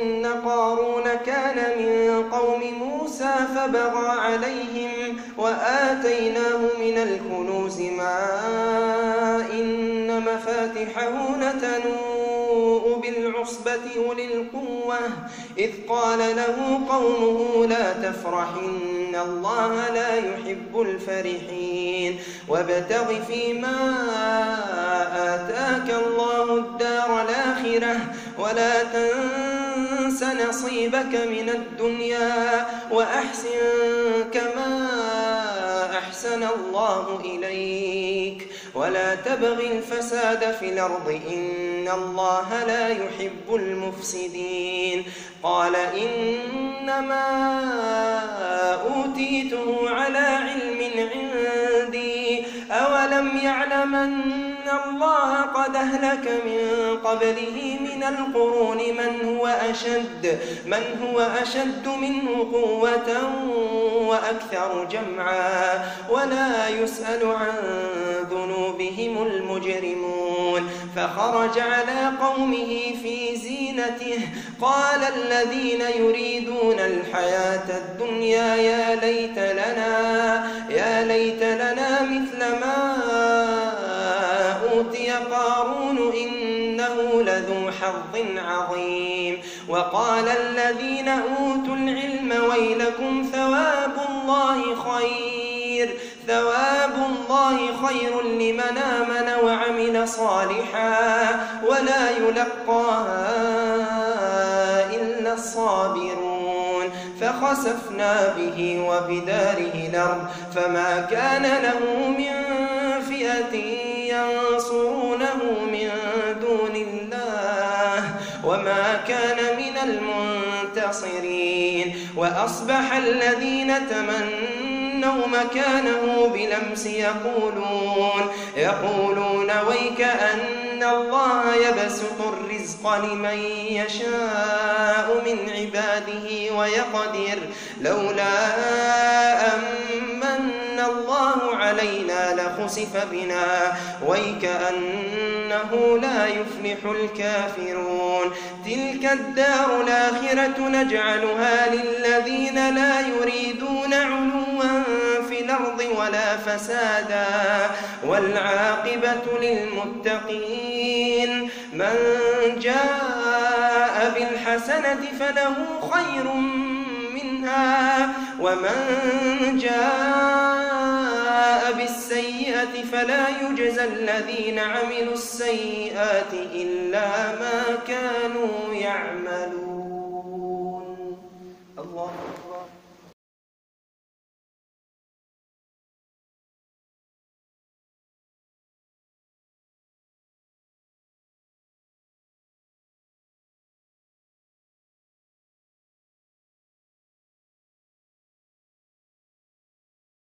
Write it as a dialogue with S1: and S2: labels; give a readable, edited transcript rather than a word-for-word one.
S1: إن قارون كان من قوم موسى فبغى عليهم وآتيناه من الكنوز ما إن مفاتحه لتنوء بالعصبة أولي القوة إذ قال له قومه لا تفرح إن الله لا يحب الفرحين وابتغ فيما آتاك الله الدار الآخرة ولا تنس نصيبك من الدنيا وأحسن كما أحسن الله إليك ولا تبغ الفساد في الأرض إن الله لا يحب المفسدين قال إنما أوتيته على علم عندي أولم يعلم أن الله قد أهلك من قبله من القرون من هو أشد منه قوة وأكثر جمعا ولا يسأل عن ذنوبهم المجرمون فخرج على قومه في زينته قال الذين يريدون الحياة الدنيا يا ليت لنا مثل ما أوتي قارون إنه لذو حظ عظيم وقال الذين أوتوا العلم ويلكم ثواب الله خير لمن آمن وعمل صالحا ولا يلقاها إلا الصابرون فخسفنا به وبداره الأرض فما كان له من فئة ينصرونه من دون الله وما كان من المنتصرين وأصبح الذين تمنوا مكانه بالأمس يقولون ويك أن الله يبسط الرزق لمن يشاء من عباده ويقدر لولا أمن الله علينا لخسف بنا ويك أنه لا يفلح الكافرون تلك الدار الآخرة نجعلها للذين لا يريدون علوا في الأرض ولا فسادا والعاقبة للمتقين من جاء بالحسنة فله خير منها ومن جاء بالسيئة فلا يجزى الذين عملوا السيئات إلا ما كانوا يعملون الله أكبر.